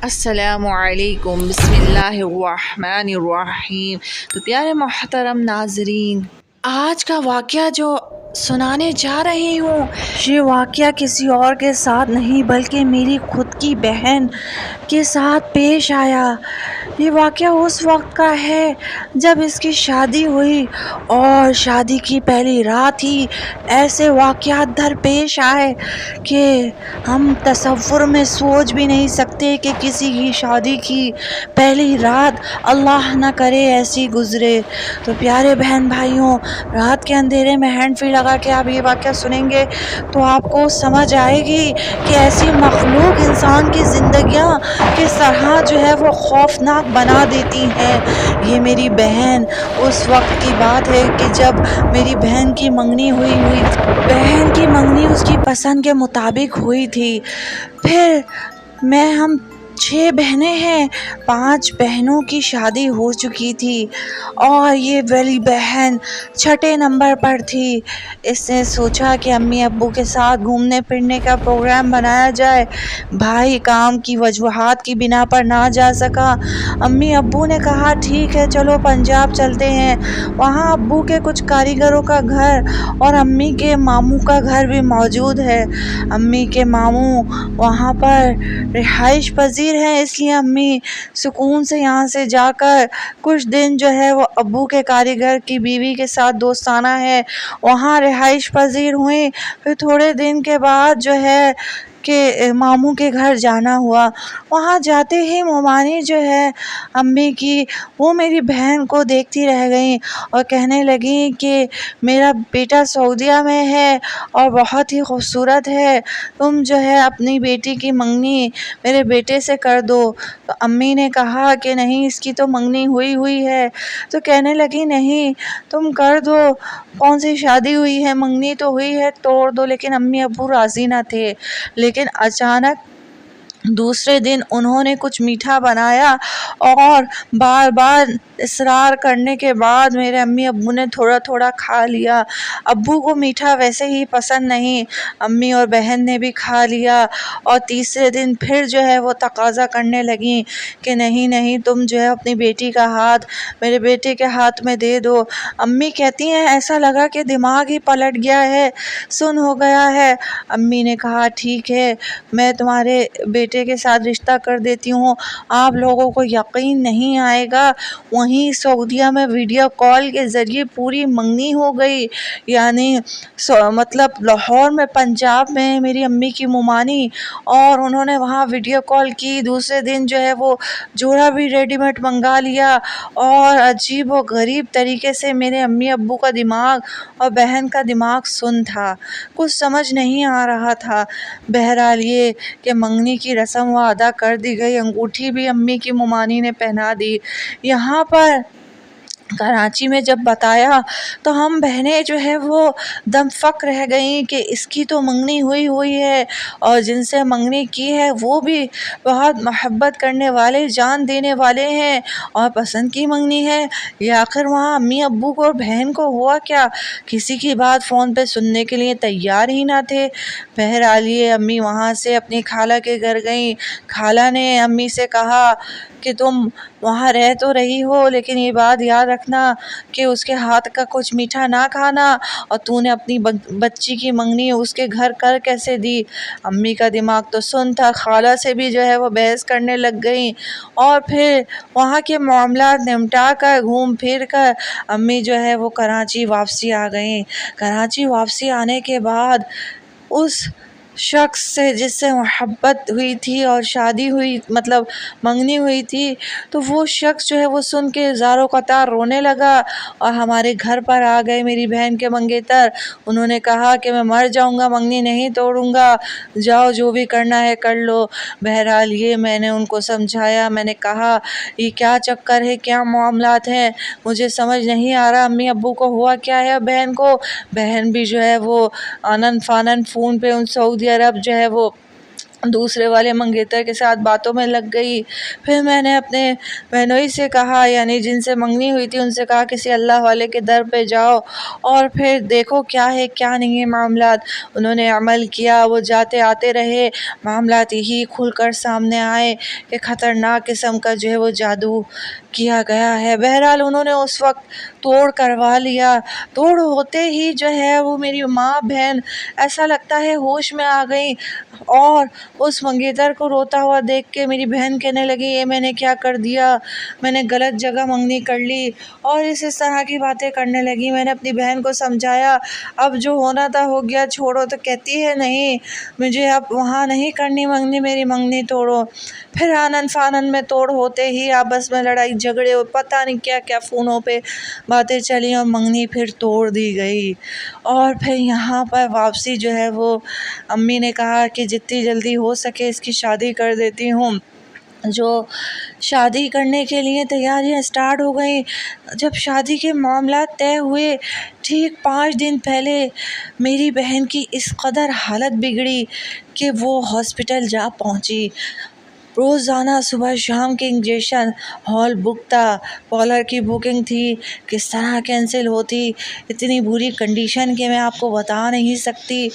السلام علیکم، بسم اللہ الرحمن الرحیم۔ تو پیارے محترم ناظرین، آج کا واقعہ جو سنانے جا رہی ہوں، یہ واقعہ کسی اور کے ساتھ نہیں بلکہ میری خود کی بہن کے ساتھ پیش آیا۔ یہ واقعہ اس وقت کا ہے جب اس کی شادی ہوئی، اور شادی کی پہلی رات ہی ایسے واقعات درپیش آئے کہ ہم تصور میں سوچ بھی نہیں سکتے کہ کسی کی شادی کی پہلی رات اللہ نہ کرے ایسی گزرے۔ تو پیارے بہن بھائیوں، رات کے اندھیرے میں ہینڈ فری لگا کے آپ یہ واقعہ سنیں گے تو آپ کو سمجھ آئے گی کہ ایسی مخلوق انسان کی زندگیاں کس طرح جو ہے وہ خوفناک بنا دیتی ہیں۔ یہ میری بہن اس وقت کی بات ہے کہ جب میری بہن کی منگنی ہوئی بہن کی منگنی اس کی پسند کے مطابق ہوئی تھی۔ پھر ہم 6 بہنیں ہیں، 5 بہنوں کی شادی ہو چکی تھی اور یہ بڑی بہن چھٹے نمبر پر تھی۔ اس نے سوچا کہ امی ابو کے ساتھ گھومنے پھرنے کا پروگرام بنایا جائے۔ بھائی کام کی وجوہات کی بنا پر نہ جا سکا۔ امی ابو نے کہا ٹھیک ہے چلو پنجاب چلتے ہیں، وہاں ابو کے کچھ کاریگروں کا گھر اور امی کے ماموں کا گھر بھی موجود ہے۔ امی کے ماموں وہاں پر رہائش پذیر ہیں، اس لیے امی سکون سے یہاں سے جا کر کچھ دن جو ہے وہ ابو کے کاریگر کی بیوی کے ساتھ دوستانہ ہے وہاں رہائش پذیر ہوئیں۔ پھر تھوڑے دن کے بعد جو ہے کہ ماموں کے گھر جانا ہوا۔ وہاں جاتے ہی ممانی جو ہے امی کی، وہ میری بہن کو دیکھتی رہ گئیں اور کہنے لگیں کہ میرا بیٹا سعودیہ میں ہے اور بہت ہی خوبصورت ہے، تم جو ہے اپنی بیٹی کی منگنی میرے بیٹے سے کر دو۔ تو امی نے کہا کہ نہیں، اس کی تو منگنی ہوئی ہے۔ تو کہنے لگی نہیں تم کر دو، کون سی شادی ہوئی ہے، منگنی تو ہوئی ہے، توڑ دو۔ لیکن امی ابو راضی نہ تھے۔ لیکن اچانک دوسرے دن انہوں نے کچھ میٹھا بنایا اور بار بار اصرار کرنے کے بعد میرے امی ابو نے تھوڑا تھوڑا کھا لیا۔ ابو کو میٹھا ویسے ہی پسند نہیں، امی اور بہن نے بھی کھا لیا، اور تیسرے دن پھر جو ہے وہ تقاضا کرنے لگیں کہ نہیں تم جو ہے اپنی بیٹی کا ہاتھ میرے بیٹے کے ہاتھ میں دے دو۔ امی کہتی ہیں ایسا لگا کہ دماغ ہی پلٹ گیا ہے، سن ہو گیا ہے۔ امی نے کہا ٹھیک ہے میں تمہارے بیٹے کے ساتھ رشتہ کر دیتی ہوں، آپ لوگوں کو یقین نہیں آئے گا، وہیں سعودیہ میں ویڈیو کال کے ذریعے پوری منگنی ہو گئی۔ یعنی مطلب لاہور میں، پنجاب میں میری امی کی ممانی، اور انہوں نے وہاں ویڈیو کال کی۔ دوسرے دن جو ہے وہ جوڑا بھی ریڈی میڈ منگا لیا، اور عجیب و غریب طریقے سے میرے امی ابو کا دماغ اور بہن کا دماغ سن تھا، کچھ سمجھ نہیں آ رہا تھا۔ بہرحال یہ کہ منگنی کی رسم وہ ادا کر دی گئی، انگوٹھی بھی امی کی ممانی نے پہنا دی۔ یہاں پر کراچی میں جب بتایا تو ہم بہنیں جو ہے وہ دم فک رہ گئیں کہ اس کی تو منگنی ہوئی ہے، اور جن سے منگنی کی ہے وہ بھی بہت محبت کرنے والے، جان دینے والے ہیں، اور پسند کی منگنی ہے۔ یہ آخر وہاں امی ابو کو اور بہن کو ہوا کیا؟ کسی کی بات فون پہ سننے کے لیے تیار ہی نہ تھے۔ بہرحال یہ امی وہاں سے اپنی خالہ کے گھر گئیں۔ خالہ نے امی سے کہا کہ تم وہاں رہ تو رہی ہو، لیکن یہ بات یاد رکھنا کہ اس کے ہاتھ کا کچھ میٹھا نہ کھانا، اور تو نے اپنی بچی کی منگنی اس کے گھر کر کیسے دی؟ امی کا دماغ تو سن تھا، خالہ سے بھی جو ہے وہ بحث کرنے لگ گئیں، اور پھر وہاں کے معاملات نمٹا کر گھوم پھر کر امی جو ہے وہ کراچی واپسی آ گئیں۔ کراچی واپسی آنے کے بعد اس شخص سے جس سے محبت ہوئی تھی اور شادی ہوئی، مطلب منگنی ہوئی تھی، تو وہ شخص جو ہے وہ سن کے زاروں قطار رونے لگا اور ہمارے گھر پر آ گئے میری بہن کے منگیتر۔ انہوں نے کہا کہ میں مر جاؤں گا، منگنی نہیں توڑوں گا، جاؤ جو بھی کرنا ہے کر لو۔ بہرحال یہ میں نے ان کو سمجھایا، میں نے کہا یہ کیا چکر ہے، کیا معاملات ہیں، مجھے سمجھ نہیں آ رہا امی ابو کو ہوا کیا ہے۔ بہن بھی جو ہے وہ آنن فانن فون پہ ان سعودی عرب جو ہے وہ دوسرے والے منگیتر کے ساتھ باتوں میں لگ گئی۔ پھر میں نے اپنے بہنوئی سے کہا، یعنی جن سے منگنی ہوئی تھی، ان سے کہا کسی اللہ والے کے در پہ جاؤ اور پھر دیکھو کیا ہے کیا نہیں ہے معاملات۔ انہوں نے عمل کیا، وہ جاتے آتے رہے، معاملات ہی کھل کر سامنے آئے کہ خطرناک قسم کا جو ہے وہ جادو کیا گیا ہے۔ بہرحال انہوں نے اس وقت توڑ کروا لیا۔ توڑ ہوتے ہی جو ہے وہ میری ماں بہن ایسا لگتا ہے ہوش میں آ گئی، اور اس منگیتر کو روتا ہوا دیکھ کے میری بہن کہنے لگی یہ میں نے کیا کر دیا، میں نے غلط جگہ منگنی کر لی، اور اس طرح کی باتیں کرنے لگی۔ میں نے اپنی بہن کو سمجھایا اب جو ہونا تھا ہو گیا، چھوڑو، تو کہتی ہے نہیں مجھے اب وہاں نہیں کرنی منگنی، میری منگنی توڑو۔ پھر آنن فانن میں توڑ ہوتے ہی آپس میں لڑائی جھگڑے اور پتہ نہیں کیا کیا فونوں پہ باتیں چلی، اور منگنی پھر توڑ دی گئی۔ اور پھر یہاں پر واپسی جو ہے وہ امی نے کہا کہ جتنی جلدی ہو سکے اس کی شادی کر دیتی ہوں۔ جو شادی کرنے کے لیے تیاریاں سٹارٹ ہو گئیں۔ جب شادی کے معاملات طے ہوئے، ٹھیک 5 دن پہلے میری بہن کی اس قدر حالت بگڑی کہ وہ ہاسپٹل جا پہنچی۔ روزانہ صبح شام کے انجیکشن، ہال بک تھا، پارلر کی بکنگ تھی، کس طرح کینسل ہوتی، اتنی بری کنڈیشن کہ میں آپ کو بتا نہیں سکتی۔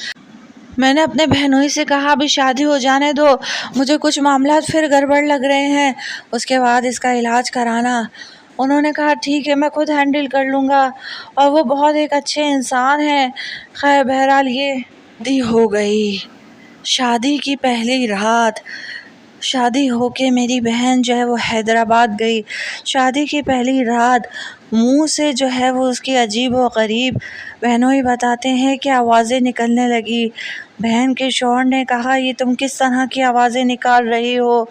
میں نے اپنے بہنوئی سے کہا ابھی شادی ہو جانے دو، مجھے کچھ معاملات پھر گڑبڑ لگ رہے ہیں، اس کے بعد اس کا علاج کرانا۔ انہوں نے کہا ٹھیک ہے میں خود ہینڈل کر لوں گا، اور وہ بہت ایک اچھے انسان ہیں۔ خیر بہرحال یہ شادی ہو گئی۔ شادی کی پہلی رات، شادی ہو کے میری بہن جو ہے وہ حیدرآباد گئی۔ شادی کی پہلی رات منہ سے جو ہے وہ اس کی عجیب و غریب بہنوئی بتاتے ہیں کہ آوازیں نکلنے لگی۔ بہن کے شوہر نے کہا یہ تم کس طرح کی آوازیں نکال رہی ہو؟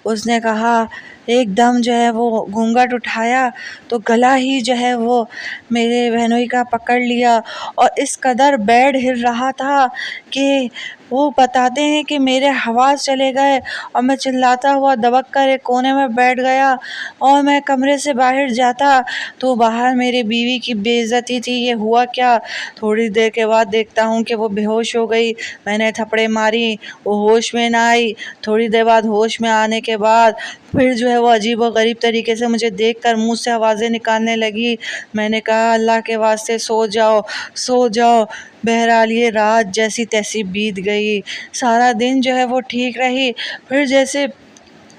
اس نے کہا ایک دم جو ہے وہ گھونگھٹ اٹھایا تو گلا ہی جو ہے وہ میرے بہنوئی کا پکڑ لیا، اور اس قدر بیڈ ہل رہا تھا کہ وہ بتاتے ہیں کہ میرے حواس چلے گئے، اور میں چلاتا ہوا دبک کر ایک کونے میں بیٹھ گیا، اور میں کمرے سے باہر جاتا تو باہر میرے بیوی کی بے عزتی تھی۔ یہ ہوا کیا؟ تھوڑی دیر کے بعد دیکھتا ہوں کہ وہ بے ہوش ہو گئی، میں نے تھپڑے ماری، وہ ہوش میں نہ آئی۔ تھوڑی دیر بعد ہوش میں آنے کے بعد پھر جو ہے وہ عجیب و غریب طریقے سے مجھے دیکھ کر منہ سے آوازیں نکالنے لگی۔ میں نے کہا اللہ کے واسطے سو جاؤ سو جاؤ۔ بہرحال یہ رات جیسی تیسی بیت گئی، سارا دن جو ہے وہ ٹھیک رہی۔ پھر جیسے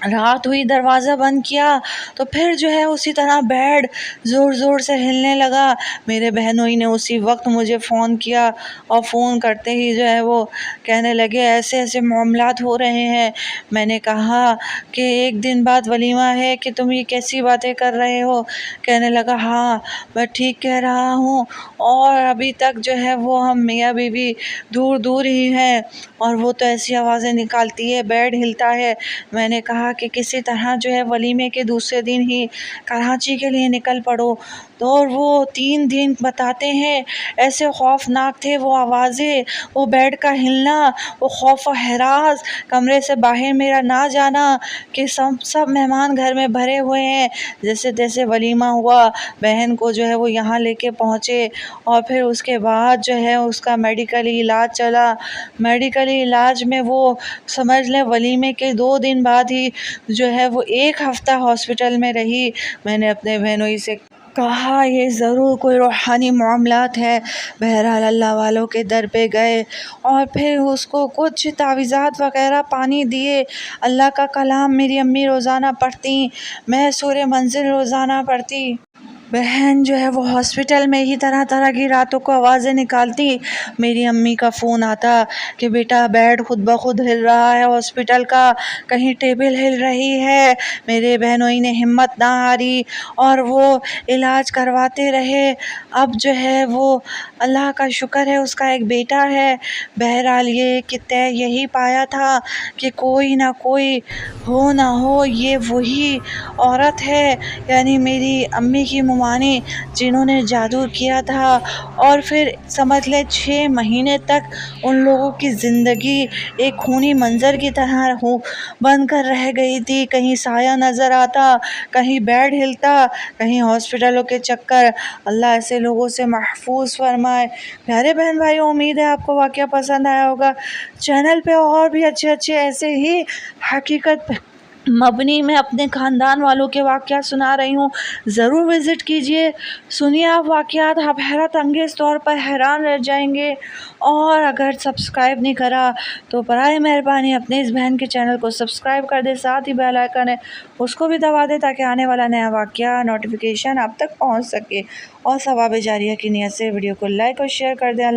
رات ہوئی دروازہ بند کیا تو پھر جو ہے اسی طرح بیڈ زور زور سے ہلنے لگا۔ میرے بہنوئی نے اسی وقت مجھے فون کیا، اور فون کرتے ہی جو ہے وہ کہنے لگے ایسے ایسے معاملات ہو رہے ہیں۔ میں نے کہا کہ 1 دن بعد ولیمہ ہے کہ تم یہ کیسی باتیں کر رہے ہو؟ کہنے لگا ہاں میں ٹھیک کہہ رہا ہوں، اور ابھی تک جو ہے وہ ہم میاں بیوی دور دور ہی ہیں، اور وہ تو ایسی آوازیں نکالتی ہے، بیڈ ہلتا ہے۔ میں نے کہا کہ کسی طرح جو ہے ولیمے کے دوسرے دن ہی کراچی کے لیے نکل پڑو۔ تو وہ 3 دن بتاتے ہیں ایسے خوفناک تھے وہ آوازیں، وہ بیڈ کا ہلنا، وہ خوف و ہراس، کمرے سے باہر میرا نہ جانا، کہ سب مہمان گھر میں بھرے ہوئے ہیں۔ جیسے تیسے ولیمہ ہوا، بہن کو جو ہے وہ یہاں لے کے پہنچے، اور پھر اس کے بعد جو ہے اس کا میڈیکلی علاج چلا۔ میڈیکلی علاج میں وہ سمجھ لیں ولیمے کے 2 دن بعد ہی جو ہے وہ 1 ہفتہ ہاسپٹل میں رہی۔ میں نے اپنے بہنوئی سے کہا یہ ضرور کوئی روحانی معاملات ہے۔ بہرحال اللہ والوں کے در پہ گئے، اور پھر اس کو کچھ تعویذات وغیرہ پانی دیے۔ اللہ کا کلام میری امی روزانہ پڑھتی، میں سورہ منزل روزانہ پڑھتی۔ بہن جو ہے وہ ہاسپٹل میں ہی طرح طرح کی راتوں کو آوازیں نکالتی۔ میری امی کا فون آتا کہ بیٹا بیڈ خود بخود ہل رہا ہے ہاسپٹل کا، کہیں ٹیبل ہل رہی ہے۔ میرے بہنوئی نے ہمت نہ ہاری، اور وہ علاج کرواتے رہے۔ اب جو ہے وہ اللہ کا شکر ہے اس کا ایک بیٹا ہے۔ بہرحال یہ کہ طے یہی پایا تھا کہ کوئی نہ کوئی ہو نہ ہو یہ وہی عورت ہے، یعنی میری امی کی روانی جنہوں نے جادو کیا تھا، اور پھر سمجھ لے 6 مہینے تک ان لوگوں کی زندگی ایک خونی منظر کی طرح بن کر رہ گئی تھی۔ کہیں سایہ نظر آتا، کہیں بیڈ ہلتا، کہیں ہاسپٹلوں کے چکر۔ اللہ ایسے لوگوں سے محفوظ فرمائے۔ پیارے بہن بھائیوں، امید ہے آپ کو واقعہ پسند آیا ہوگا۔ چینل پہ اور بھی اچھے ایسے ہی حقیقت مبنی میں اپنے خاندان والوں کے واقعات سنا رہی ہوں، ضرور وزٹ کیجئے، سنیے آپ واقعات، آپ حیرت انگیز طور پر حیران رہ جائیں گے۔ اور اگر سبسکرائب نہیں کرا تو برائے مہربانی اپنے اس بہن کے چینل کو سبسکرائب کر دے، ساتھ ہی بیل آئیکن ہے اس کو بھی دبا دے تاکہ آنے والا نیا واقعہ نوٹیفیکیشن آپ تک پہنچ سکے، اور ثواب جاریہ کی نیت سے ویڈیو کو لائک اور شیئر کر دیں۔